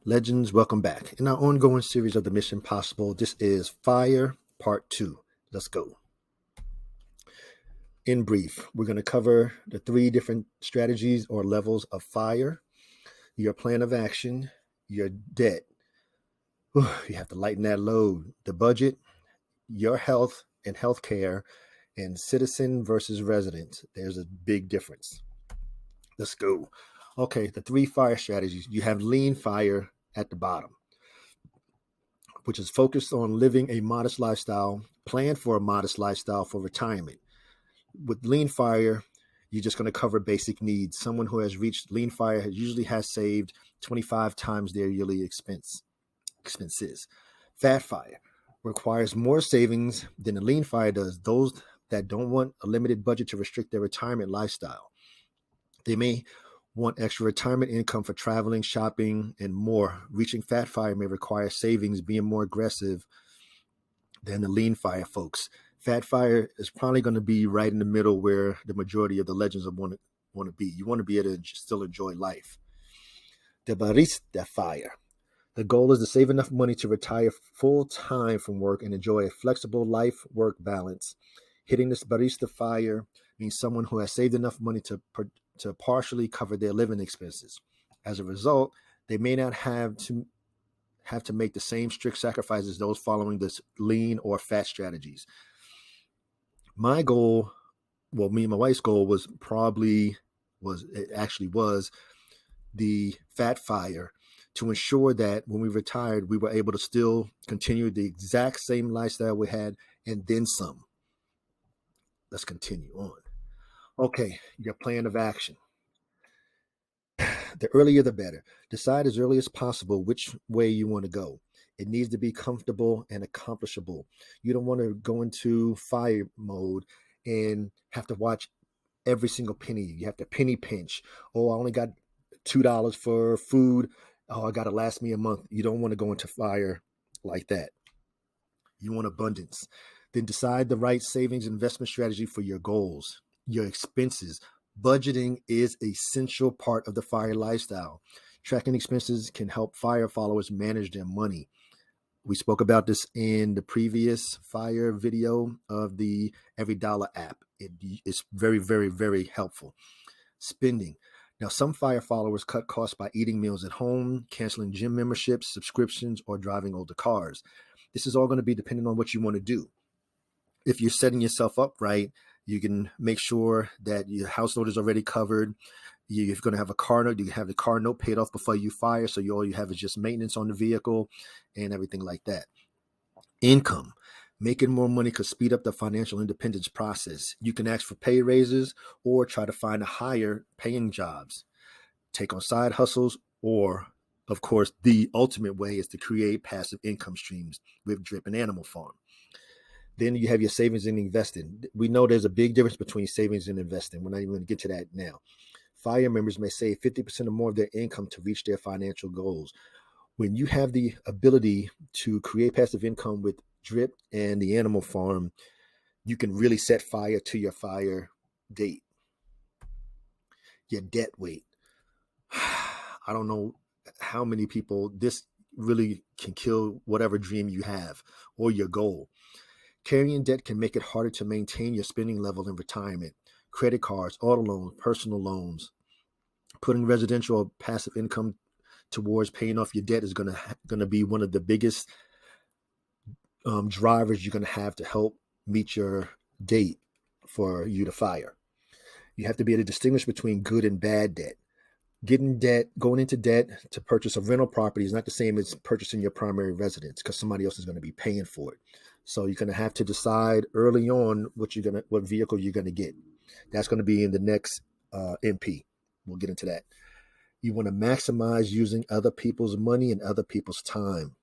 Legends, welcome back. In our ongoing series of the Mission Possible, this is FIRE Part 2. Let's go. In brief, we're going to cover the 3 different strategies or levels of FIRE, your plan of action, your debt. You have to lighten that load, the budget, your health and healthcare, and citizen versus resident. There's a big difference. Let's go. Okay, the 3 FIRE strategies. You have lean FIRE at the bottom, which is focused on living a modest lifestyle, plan for a modest lifestyle for retirement. With lean FIRE, you're just going to cover basic needs. Someone who has reached lean FIRE usually has saved 25 times their yearly expenses. Fat FIRE requires more savings than the lean FIRE does. Those that don't want a limited budget to restrict their retirement lifestyle. They may want extra retirement income for traveling, shopping, and more. Reaching fat FIRE may require savings, being more aggressive than the lean FIRE folks. Fat FIRE is probably going to be right in the middle where the majority of the legends want to be. You want to be able to still enjoy life. The barista FIRE. The goal is to save enough money to retire full time from work and enjoy a flexible life-work balance. Hitting this barista FIRE means someone who has saved enough money to partially cover their living expenses. As a result, they may not have to make the same strict sacrifices as those following this lean or fat strategies. My goal, well, me and my wife's goal was the fat FIRE, to ensure that when we retired, we were able to still continue the exact same lifestyle we had and then some. Let's continue on. Okay, your plan of action. The earlier the better. Decide as early as possible which way you want to go. It needs to be comfortable and accomplishable. You don't want to go into FIRE mode and have to watch every single penny. You have to penny pinch. Oh, I only got $2 for food. Oh, I got to last me a month. You don't want to go into FIRE like that. You want abundance. Then decide the right savings investment strategy for your goals, your expenses. Budgeting is an essential part of the FIRE lifestyle. Tracking expenses can help FIRE followers manage their money. We spoke about this in the previous FIRE video of the Every Dollar app. It's very, very, very helpful. Spending. Now, some FIRE followers cut costs by eating meals at home, canceling gym memberships, subscriptions, or driving older cars. This is all going to be dependent on what you want to do. If you're setting yourself up right, you can make sure that your household is already covered. You're going to have a car note. You can have the car note paid off before you FIRE, so all you have is just maintenance on the vehicle and everything like that. Income. Making more money could speed up the financial independence process. You can ask for pay raises or try to find a higher paying jobs. Take on side hustles, or, of course, the ultimate way is to create passive income streams with Drip and Animal Farm. Then you have your savings and investing. We know there's a big difference between savings and investing. We're not even going to get to that now. FIRE members may save 50% or more of their income to reach their financial goals. When you have the ability to create passive income with Drip and the Animal Farm, you can really set fire to your FIRE date. Your debt weight. I don't know how many people this really can kill whatever dream you have or your goal. Carrying debt can make it harder to maintain your spending level in retirement. Credit cards, auto loans, personal loans. Putting residential or passive income towards paying off your debt is going to be one of the biggest drivers you're going to have to help meet your date for you to FIRE. You have to be able to distinguish between good and bad debt. Going into debt to purchase a rental property is not the same as purchasing your primary residence, because somebody else is going to be paying for it. So you're going to have to decide early on what vehicle you're going to get. That's going to be in the next MP. We'll get into that. You want to maximize using other people's money and other people's time.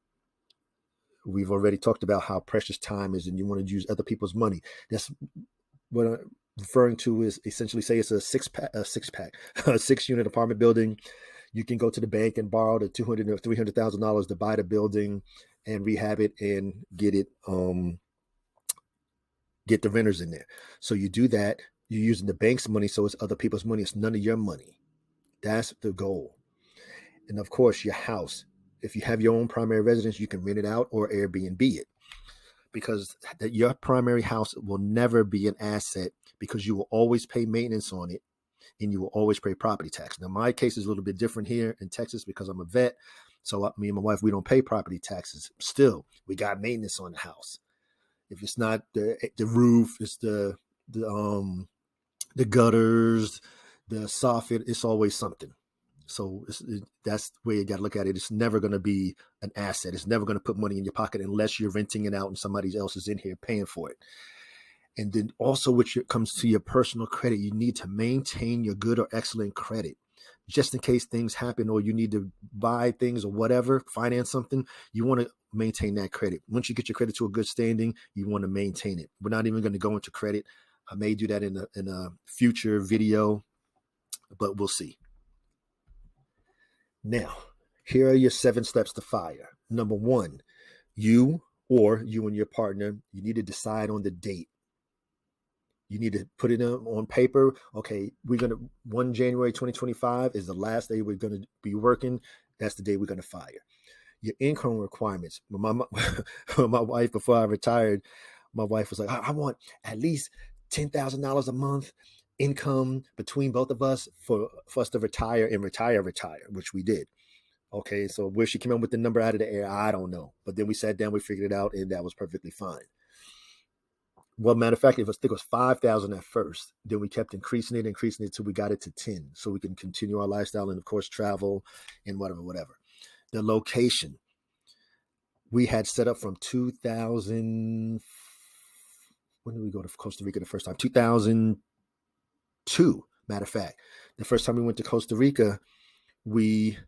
We've already talked about how precious time is, and you want to use other people's money. That's what I'm referring to is essentially, say it's a six unit apartment building. You can go to the bank and borrow the $200,000 or $300,000 to buy the building and rehab it and get the renters in there. So you do that. You're using the bank's money, so it's other people's money. It's none of your money. That's the goal. And of course, your house. If you have your own primary residence, you can rent it out or Airbnb it, because your primary house will never be an asset, because you will always pay maintenance on it and you will always pay property tax. Now, my case is a little bit different here in Texas because I'm a vet. So me and my wife, we don't pay property taxes. Still, we got maintenance on the house. If it's not the roof, it's the gutters, the soffit. It's always something. So that's the way you got to look at it. It's never going to be an asset. It's never going to put money in your pocket unless you're renting it out and somebody else is in here paying for it. And then also, which comes to your personal credit, you need to maintain your good or excellent credit. Just in case things happen or you need to buy things or whatever, finance something, you want to maintain that credit. Once you get your credit to a good standing, you want to maintain it. We're not even going to go into credit. I may do that in a future video, but we'll see. Now, here are your 7 steps to FIRE. Number 1, you and your partner, you need to decide on the date. You need to put it on paper. Okay, 1 January 2025 is the last day we're going to be working. That's the day we're going to FIRE. Your income requirements. My wife, before I retired, my wife was like, I want at least $10,000 a month income between both of us for us to retire, which we did. Okay, so where she came up with the number out of the air, I don't know. But then we sat down, we figured it out, and that was perfectly fine. Well, matter of fact, I think it was 5,000 at first. Then we kept increasing it until we got it to 10, so we can continue our lifestyle and, of course, travel and whatever. The location we had set up from 2000. When did we go to Costa Rica the first time? 2002. Matter of fact, the first time we went to Costa Rica, we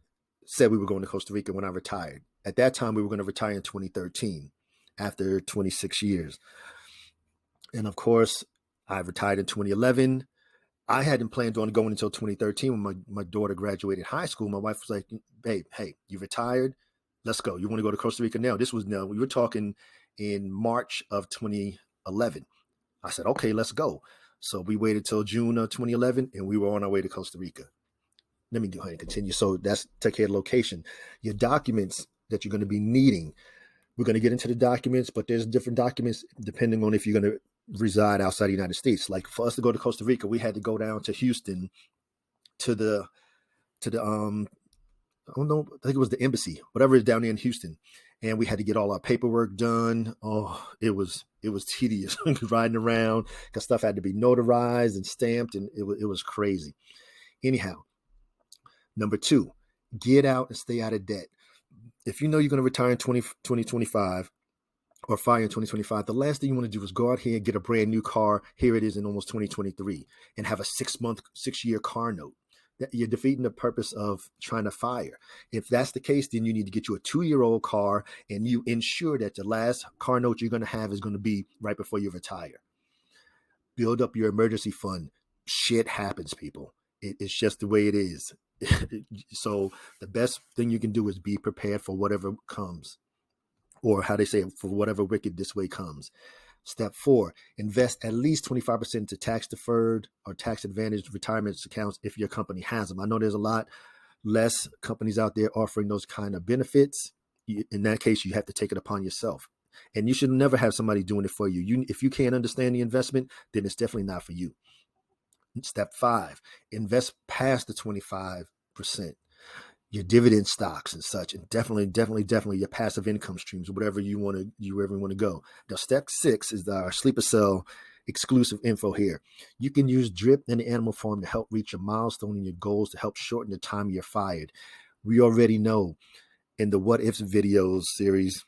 said we were going to Costa Rica when I retired. At that time, we were going to retire in 2013 after 26 years. And of course, I retired in 2011. I hadn't planned on going until 2013 when my daughter graduated high school. My wife was like, babe, hey, you retired? Let's go. You want to go to Costa Rica now? We were talking in March of 2011. I said, okay, let's go. So we waited till June of 2011 and we were on our way to Costa Rica. Let me go ahead and continue. So that's take care of location. Your documents that you're going to be needing. We're going to get into the documents, but there's different documents depending on if you're going to reside outside the United States. Like for us to go to Costa Rica, we had to go down to Houston to the I don't know, I think it was the embassy, whatever is down there in Houston. And we had to get all our paperwork done. Oh, it was tedious riding around because stuff had to be notarized and stamped, and it was crazy. Anyhow, number 2, get out and stay out of debt. If you know you're going to retire in 2025 or FIRE in 2025, the last thing you want to do is go out here and get a brand new car. Here it is in almost 2023 and have a 6-year car note. You're defeating the purpose of trying to FIRE. If that's the case, then you need to get you a 2-year-old car and you ensure that the last car note you're going to have is going to be right before you retire. Build up your emergency fund. Shit happens, people. It's just the way it is. So the best thing you can do is be prepared for whatever comes, or how they say, for whatever wicked this way comes. Step 4, invest at least 25% into tax deferred or tax advantaged retirement accounts if your company has them. I know there's a lot less companies out there offering those kind of benefits. In that case, you have to take it upon yourself. And you should never have somebody doing it for you. If you can't understand the investment, then it's definitely not for you. Step 5, invest past the 25%. Your dividend stocks and such, and definitely your passive income streams, whatever you want to go. Now, step 6 is our sleeper cell exclusive info here. You can use drip and the animal farm to help reach your milestone and your goals, to help shorten the time you're fired. We already know in the What Ifs videos series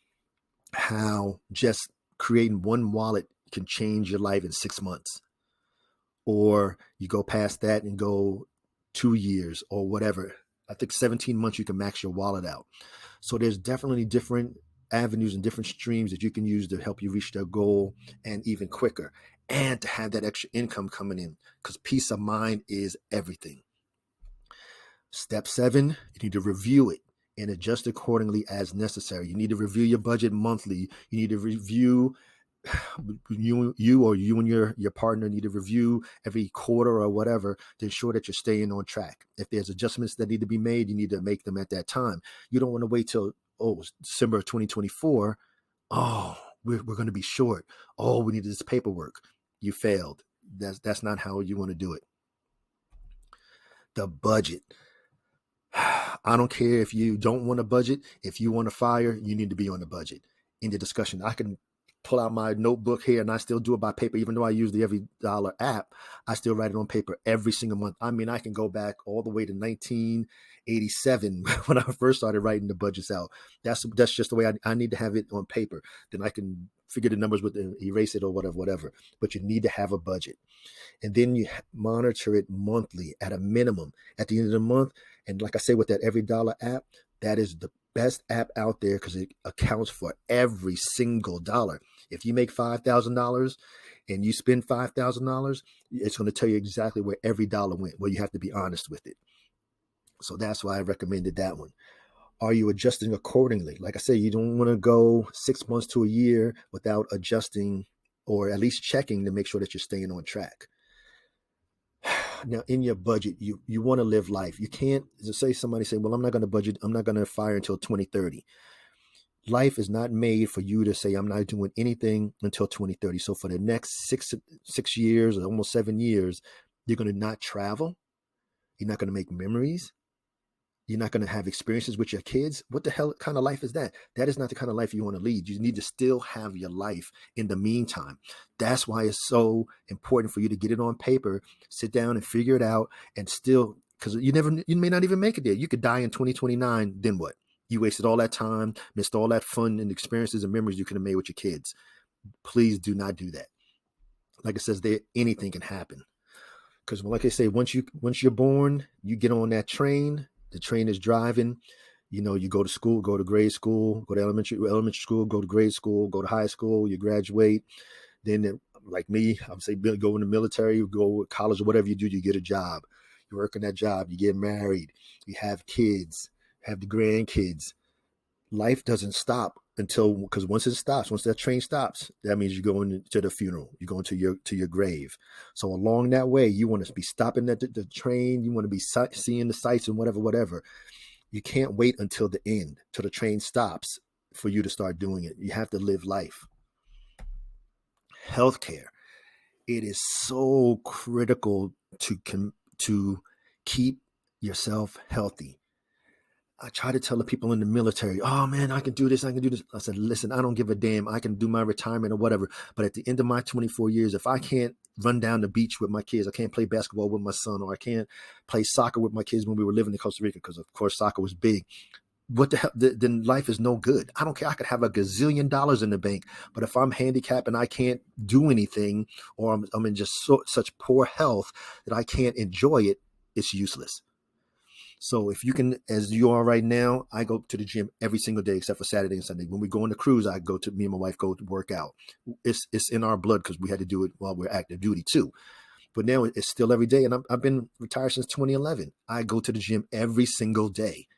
how just creating one wallet can change your life in 6 months. Or you go past that and go 2 years or whatever. I think 17 months you can max your wallet out. So there's definitely different avenues and different streams that you can use to help you reach that goal, and even quicker, and to have that extra income coming in, because peace of mind is everything. Step 7, you need to review it and adjust accordingly as necessary. You need to review your budget monthly. You need to review you and your partner need to review every quarter or whatever to ensure that you're staying on track. If there's adjustments that need to be made, you need to make them at that time. You don't want to wait till December of 2024. Oh, we're going to be short. Oh, we need this paperwork. You failed. That's not how you want to do it. The budget. I don't care if you don't want a budget. If you want to fire, you need to be on the budget. In the discussion, I can pull out my notebook here and I still do it by paper. Even though I use the Every Dollar app, I still write it on paper every single month. I mean, I can go back all the way to 1987 when I first started writing the budgets out. That's just the way I need to have it on paper. Then I can figure the numbers with erase it or whatever. But you need to have a budget. And then you monitor it monthly at a minimum at the end of the month. And like I say, with that Every Dollar app, that is the best app out there because it accounts for every single dollar. If you make $5,000 and you spend $5,000, it's going to tell you exactly where every dollar went. Well, you have to be honest with it. So that's why I recommended that one. Are you adjusting accordingly? Like I say, you don't want to go 6 months to a year without adjusting or at least checking to make sure that you're staying on track. Now, in your budget, you want to live life. You can't say somebody say, well, I'm not going to budget. I'm not going to fire until 2030. Life is not made for you to say, I'm not doing anything until 2030. So for the next six years or almost 7 years, you're going to not travel. You're not going to make memories. You're not going to have experiences with your kids. What the hell kind of life is that? That is not the kind of life you want to lead. You need to still have your life in the meantime. That's why it's so important for you to get it on paper, sit down and figure it out, and still, because you may not even make it there. You could die in 2029. Then what? You wasted all that time, missed all that fun and experiences and memories you could have made with your kids. Please do not do that. Like it says there, anything can happen. Because like I say, once you're born, you get on that train. The train is driving. You go to school, go to grade school, go to elementary school, go to grade school, go to high school, you graduate. Then, like me, I'm saying, go in the military, you go to college, or whatever you do, you get a job. You work in that job, you get married, you have kids, have the grandkids. Life doesn't stop because once that train stops, that means you're going to the funeral, you're going to your grave. So along that way, you want to be stopping at the train, you want to be seeing the sights and whatever. You can't wait until the end, till the train stops for you to start doing it. You have to live life. Healthcare. It is so critical to keep yourself healthy. I try to tell the people in the military, oh man, I can do this. I said, listen, I don't give a damn. I can do my retirement or whatever. But at the end of my 24 years, if I can't run down the beach with my kids, I can't play basketball with my son, or I can't play soccer with my kids when we were living in Costa Rica, because of course soccer was big. What the hell? Then life is no good. I don't care. I could have $1 gazillion in the bank, but if I'm handicapped and I can't do anything, or I'm in just such poor health that I can't enjoy it, it's useless. So if you can, as you are right now, I go to the gym every single day except for Saturday and Sunday. When we go on the cruise, me and my wife go to work out. It's in our blood because we had to do it while we're active duty too. But now it's still every day. And I've been retired since 2011. I go to the gym every single day,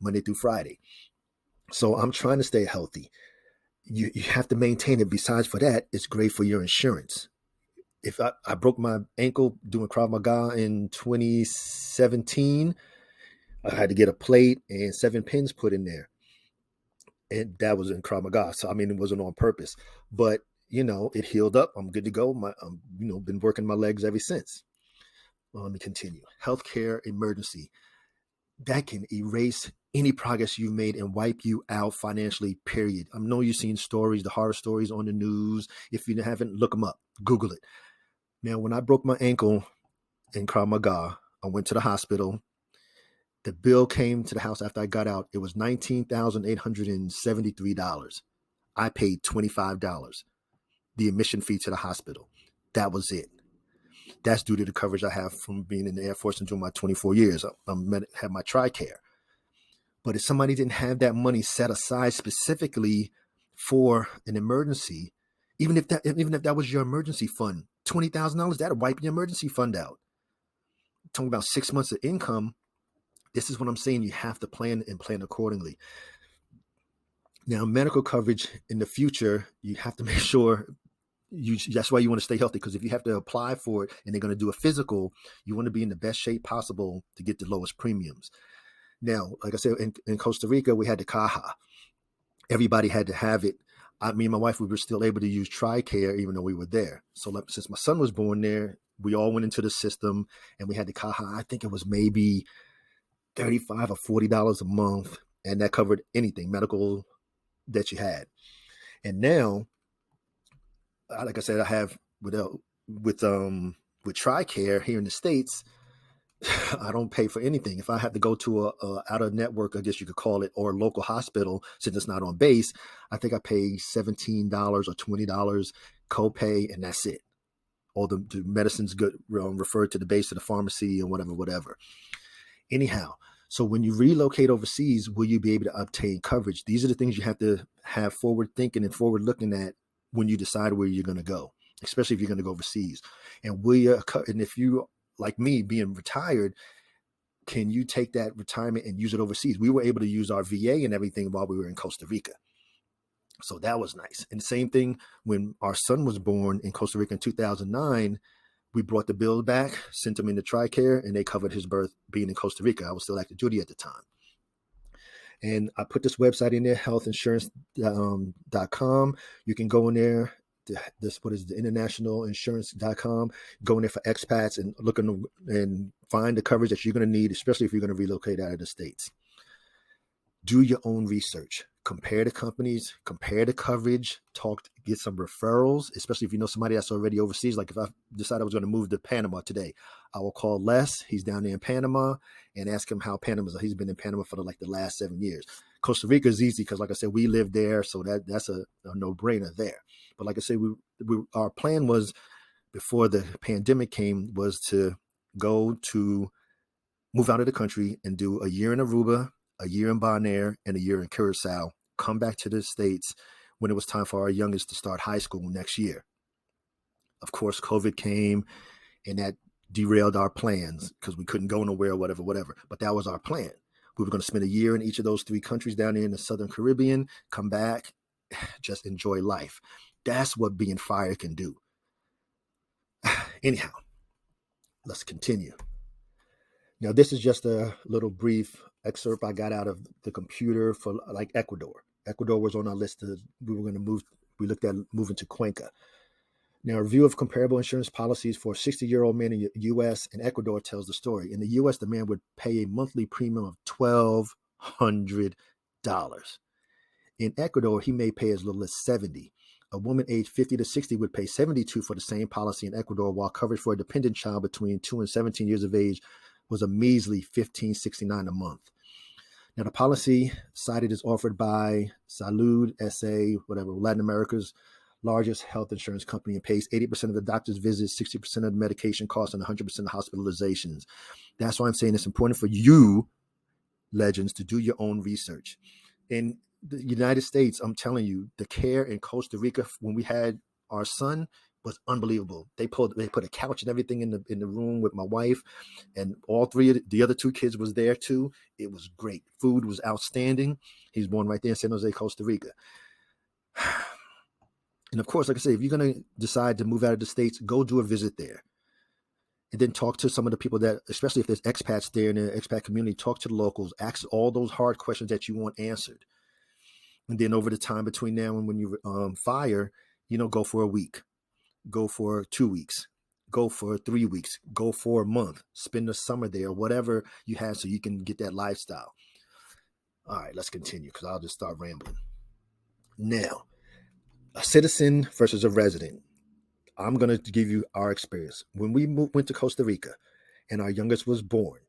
Monday through Friday. So I'm trying to stay healthy. You have to maintain it. Besides for that, it's great for your insurance. If I broke my ankle doing Krav Maga in 2017, I had to get a plate and 7 pins put in there. And that was in Krav Maga. So, I mean, it wasn't on purpose. But, it healed up. I'm good to go. Been working my legs ever since. Well, let me continue. Healthcare emergency. That can erase any progress you've made and wipe you out financially, period. I know you've seen stories, the horror stories on the news. If you haven't, look them up. Google it. Now, when I broke my ankle in Krav Maga, I went to the hospital. The bill came to the house after I got out. It was $19,873. I paid $25, the admission fee to the hospital. That was it. That's due to the coverage I have from being in the Air Force and doing my 24 years. I have my TRICARE. But if somebody didn't have that money set aside specifically for an emergency, even if that was your emergency fund, $20,000, that'll wipe your emergency fund out. Talking about 6 months of income. This is what I'm saying. You have to plan accordingly. Now, medical coverage in the future, you have to make sure That's why you want to stay healthy, because if you have to apply for it and they're going to do a physical, you want to be in the best shape possible to get the lowest premiums. Now, like I said, in Costa Rica, we had the Caja. Everybody had to have it. Me and my wife, we were still able to use TRICARE even though we were there. So since my son was born there, we all went into the system and we had the Caja. I think it was maybe $35 or $40 a month, and that covered anything medical that you had. And now, like I said, I have with TRICARE here in the States. I don't pay for anything. If I have to go to a out of network, I guess you could call it, or a local hospital, since it's not on base, I think I pay $17 or $20 copay, and that's it. All the medicines get referred to the base of the pharmacy and whatever. Anyhow, so when you relocate overseas, will you be able to obtain coverage? These are the things you have to have forward thinking and forward looking at when you decide where you're going to go, especially if you're going to go overseas. And if you, like me, being retired, can you take that retirement and use it overseas? We were able to use our VA and everything while we were in Costa Rica. So that was nice. And the same thing when our son was born in Costa Rica in 2009, we brought the bill back, sent him into TRICARE, and they covered his birth being in Costa Rica. I was still active duty at the time. And I put this website in there, healthinsurance.com. You can go in there. What is the internationalinsurance.com. Go in there for expats and look and find the coverage that you're going to need, especially if you're going to relocate out of the States. Do your own research. Compare the companies, compare the coverage, get some referrals, especially if you know somebody that's already overseas. Like if I decided I was going to move to Panama today, I will call Les. He's down there in Panama, and ask him how He's been in Panama for the last 7 years. Costa Rica is easy because, like I said, we live there, so that's a no-brainer there. But like I said, our plan was, before the pandemic came, was to move out of the country and do a year in Aruba, a year in Bonaire, and a year in Curacao. Come back to the States when it was time for our youngest to start high school next year. Of course, COVID came, and that derailed our plans because we couldn't go nowhere, whatever. But that was our plan. We were going to spend a year in each of those 3 countries down there in the Southern Caribbean, come back, just enjoy life. That's what being FIRE can do. Anyhow, let's continue. Now, this is just a little brief excerpt I got out of the computer for Ecuador. Ecuador was on our list. We looked at moving to Cuenca. Now, a review of comparable insurance policies for a 60-year-old man in the U.S. and Ecuador tells the story. In the U.S., the man would pay a monthly premium of $1,200. In Ecuador, he may pay as little as $70. A woman aged 50 to 60 would pay $72 for the same policy in Ecuador, while coverage for a dependent child between 2 and 17 years of age was a measly $15.69 a month. Now, the policy cited is offered by Salud S.A., Latin America's largest health insurance company, and pays 80% of the doctor's visits, 60% of the medication costs, and 100% of hospitalizations. That's why I'm saying it's important for you, legends, to do your own research. In the United States, I'm telling you, the care in Costa Rica when we had our son was unbelievable. They put a couch and everything in the room with my wife, and all 3 of the other 2 kids was there too. It was great. Food was outstanding. He's born right there in San Jose, Costa Rica. And of course, like I say, if you're going to decide to move out of the States, go do a visit there. And then talk to some of the people that, especially if there's expats there in the expat community, talk to the locals, ask all those hard questions that you want answered. And then over the time between now and when you FIRE, go for a week. Go for 2 weeks, go for 3 weeks, go for a month, spend the summer there, whatever you have, so you can get that lifestyle. All right, let's continue because I'll just start rambling. Now, a citizen versus a resident. I'm going to give you our experience. When we went to Costa Rica and our youngest was born,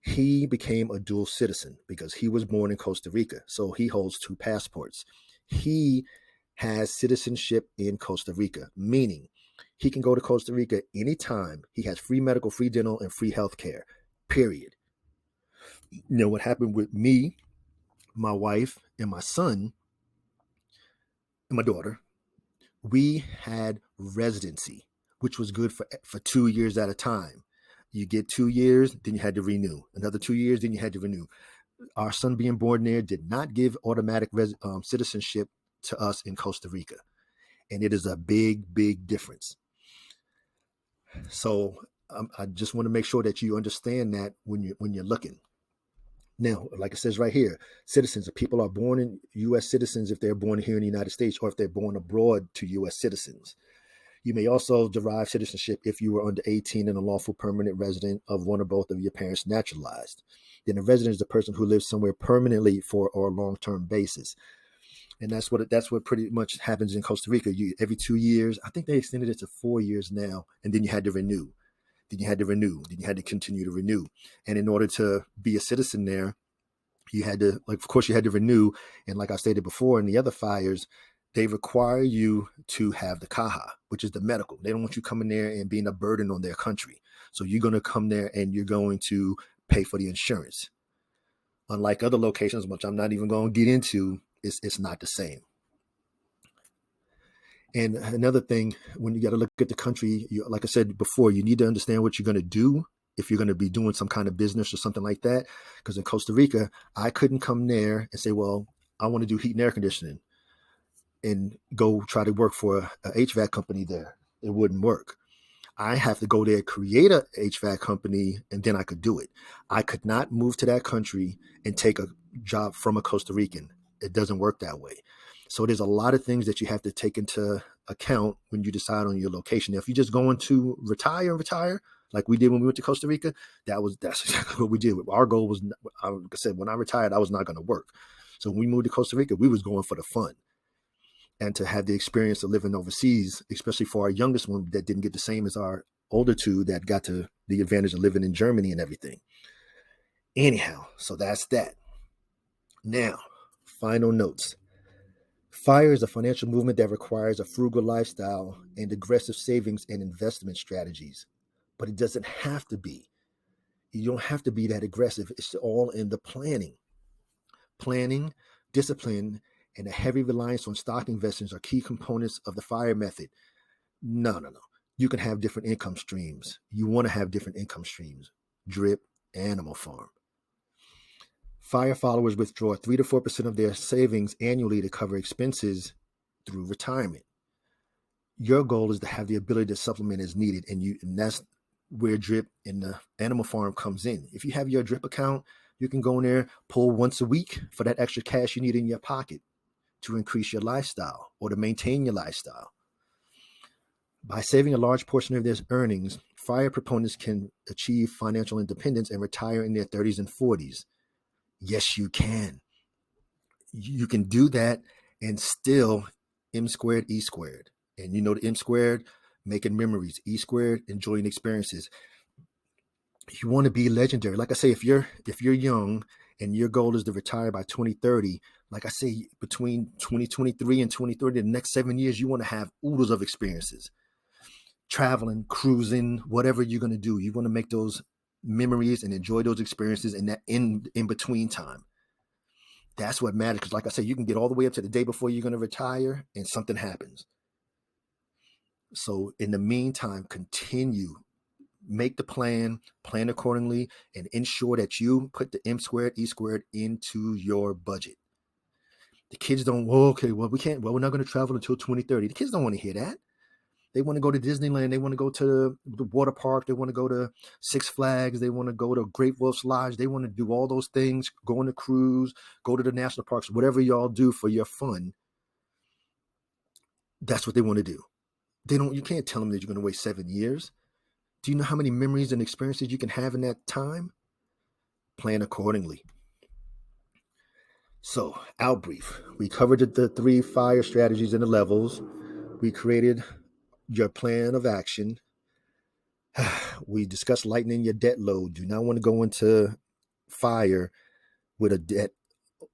he became a dual citizen because he was born in Costa Rica. So he holds 2 passports. He has citizenship in Costa Rica, meaning he can go to Costa Rica anytime. He has free medical, free dental, and free health care, period. What happened with me, my wife, and my son, and my daughter, we had residency, which was good for 2 years at a time. You get 2 years, then you had to renew. Another 2 years, then you had to renew. Our son being born there did not give automatic citizenship to us in Costa Rica. And it is a big, big difference. So I just want to make sure that you understand that when you're looking. Now, like it says right here, citizens, people are born in U.S. citizens if they're born here in the United States, or if they're born abroad to U.S. citizens. You may also derive citizenship if you were under 18 and a lawful permanent resident of one or both of your parents naturalized. Then a resident is the person who lives somewhere permanently for or long-term basis. And that's what pretty much happens in Costa Rica. Every 2 years, I think they extended it to 4 years now, and then you had to renew. Then you had to renew. Then you had to continue to renew. And in order to be a citizen there, you had to, like, of course, you had to renew. And like I stated before, in the other fires, they require you to have the caja, which is the medical. They don't want you coming there and being a burden on their country. So you're going to come there and you're going to pay for the insurance. Unlike other locations, which I'm not even going to get into, it's not the same. And another thing, when you got to look at the country, like I said before, you need to understand what you're going to do if you're going to be doing some kind of business or something like that. Because in Costa Rica, I couldn't come there and say, well, I want to do heat and air conditioning and go try to work for a HVAC company there. It wouldn't work. I have to go there, create a HVAC company, and then I could do it. I could not move to that country and take a job from a Costa Rican. It doesn't work that way. So there's a lot of things that you have to take into account when you decide on your location. Now, if you're just going to retire, like we did when we went to Costa Rica, that's exactly what we did. Our goal was, like I said, when I retired, I was not going to work. So when we moved to Costa Rica, we was going for the fun and to have the experience of living overseas, especially for our youngest one that didn't get the same as our older two that got to the advantage of living in Germany and everything. Anyhow, so that's that. Now, final notes. FIRE is a financial movement that requires a frugal lifestyle and aggressive savings and investment strategies. But it doesn't have to be. You don't have to be that aggressive. It's all in the planning. Planning, discipline, and a heavy reliance on stock investments are key components of the FIRE method. No. You can have different income streams. You want to have different income streams. Drip, animal farm. FIRE followers withdraw 3 to 4% of their savings annually to cover expenses through retirement. Your goal is to have the ability to supplement as needed, and that's where drip and the animal farm comes in. If you have your drip account, you can go in there, pull once a week for that extra cash you need in your pocket to increase your lifestyle or to maintain your lifestyle. By saving a large portion of their earnings, FIRE proponents can achieve financial independence and retire in their 30s and 40s. Yes, you can. You can do that and still M squared, E squared. And you know the M squared, making memories, E squared, enjoying experiences. You want to be legendary. Like I say, if you're young and your goal is to retire by 2030, like I say, between 2023 and 2030, the next 7 years, you want to have oodles of experiences. Traveling, cruising, whatever you're going to do, you want to make those memories and enjoy those experiences in that in between time. That's what matters. Because like I said, you can get all the way up to the day before you're going to retire and something happens. So in the meantime, continue, make the plan accordingly, and ensure that you put the M squared, E squared into your budget. The kids don't, we're not going to travel until 2030. The kids don't want to hear that. They want to go to Disneyland. They want to go to the water park. They want to go to Six Flags. They want to go to Great Wolf's Lodge. They want to do all those things, go on a cruise, go to the national parks, whatever y'all do for your fun. That's what they want to do. You can't tell them that you're going to wait 7 years. Do you know how many memories and experiences you can have in that time? Plan accordingly. So, out brief. We covered the 3 FIRE strategies and the levels. We created your plan of action. We discussed lightening your debt load. Do not want to go into FIRE with a debt,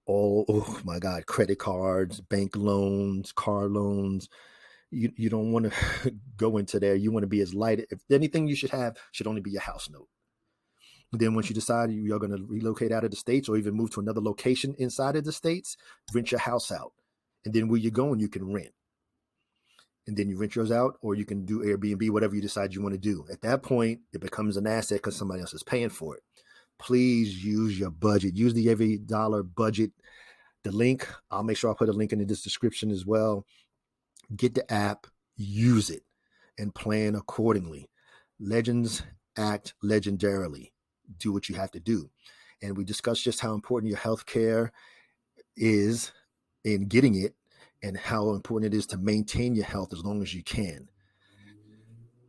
oh my God, credit cards, bank loans, car loans. You don't want to go into there. You want to be as light. If anything you should have should only be your house note. Then once you decide you're going to relocate out of the States or even move to another location inside of the States, rent your house out. And then where you're going, you can rent. And then you rent yours out, or you can do Airbnb, whatever you decide you want to do. At that point, it becomes an asset because somebody else is paying for it. Please use your budget. Use the every dollar budget. The link, I'll make sure I put a link in this description as well. Get the app, use it, and plan accordingly. Legends act legendarily. Do what you have to do. And we discussed just how important your health care is in getting it and how important it is to maintain your health as long as you can.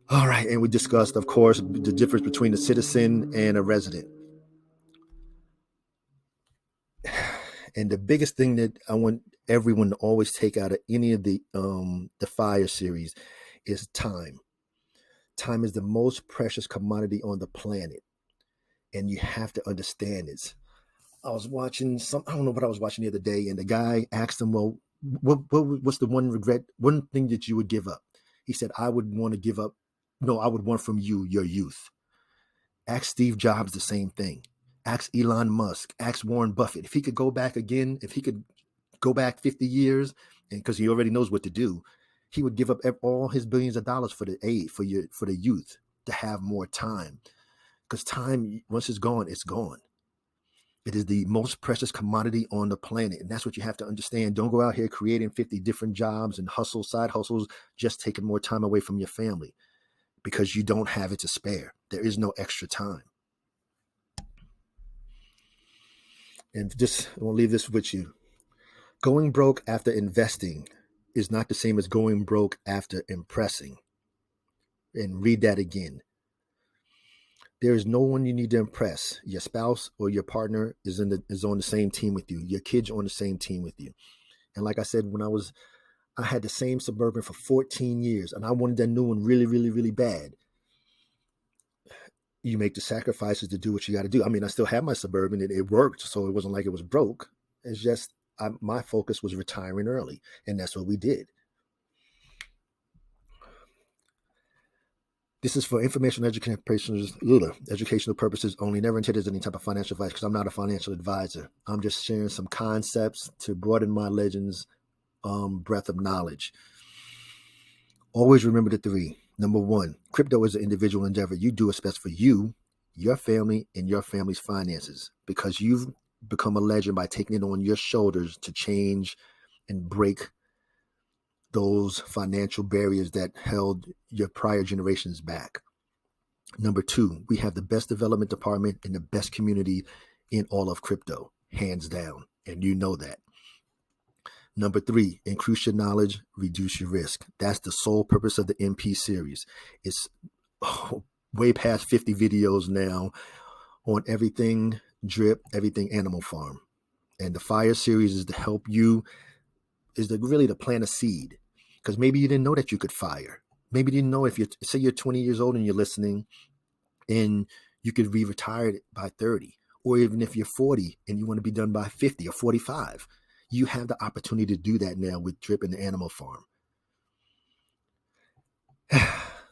All right. And we discussed, of course, the difference between a citizen and a resident. And the biggest thing that I want everyone to always take out of any of the F.I.R.E series is time. Time is the most precious commodity on the planet, and you have to understand this. I was watching I don't know what I was watching the other day, and the guy asked him, well, what's the one thing that you would give up? He said, I would want to give up, no, I would want from you, your youth. Ask Steve Jobs the same thing. Ask Elon Musk, ask Warren Buffett. If he could go back again, if he could go back 50 years, and because he already knows what to do, he would give up all his billions of dollars for the aid, for the youth to have more time. Because time, once it's gone, it's gone. It is the most precious commodity on the planet. And that's what you have to understand. Don't go out here creating 50 different jobs and side hustles, just taking more time away from your family because you don't have it to spare. There is no extra time. And just, I want to leave this with you. Going broke after investing is not the same as going broke after impressing. And read that again. There is no one you need to impress. Your spouse or your partner is on the same team with you. Your kids are on the same team with you. And like I said, I had the same Suburban for 14 years, and I wanted that new one really, really, really bad. You make the sacrifices to do what you got to do. I mean, I still have my Suburban, and it worked, so it wasn't like it was broke. It's just my focus was retiring early, and that's what we did. This is for informational educational purposes only, never intended as any type of financial advice because I'm not a financial advisor. I'm just sharing some concepts to broaden my legends' breadth of knowledge. Always remember the three. Number one, crypto is an individual endeavor. You do what's best for you, your family, and your family's finances because you've become a legend by taking it on your shoulders to change and break those financial barriers that held your prior generations back. Number two, we have the best development department and the best community in all of crypto, hands down. And you know that. Number three, increase your knowledge, reduce your risk. That's the sole purpose of the MP series. It's way past 50 videos now on everything drip, everything Animal Farm. And the F.I.R.E series is to help you, really to plant a seed. Because maybe you didn't know that you could fire. Maybe you didn't know if say you're 20 years old and you're listening and you could be retired by 30. Or even if you're 40 and you want to be done by 50 or 45. You have the opportunity to do that now with Drip and the Animal Farm.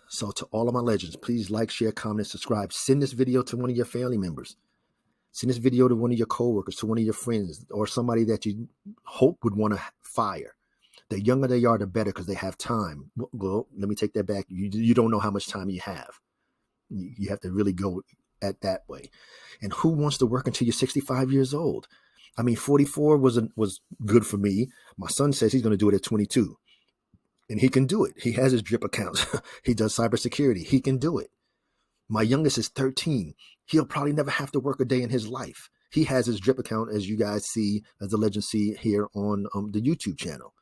So to all of my legends, please like, share, comment, subscribe. Send this video to one of your family members. Send this video to one of your coworkers, to one of your friends, or somebody that you hope would want to fire. The younger they are, the better because they have time. Well, let me take that back. You don't know how much time you have. You have to really go at that way. And who wants to work until you're 65 years old? I mean, 44 was good for me. My son says he's going to do it at 22. And he can do it. He has his drip accounts. He does cybersecurity. He can do it. My youngest is 13. He'll probably never have to work a day in his life. He has his drip account, as you guys see, as the legends see here on the YouTube channel.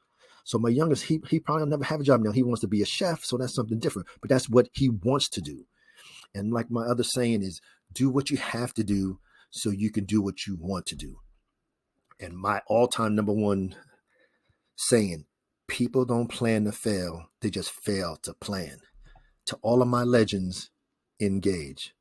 So my youngest, he probably will never have a job now. He wants to be a chef, so that's something different. But that's what he wants to do. And like my other saying is, do what you have to do so you can do what you want to do. And my all-time number one saying, people don't plan to fail. They just fail to plan. To all of my legends, engage.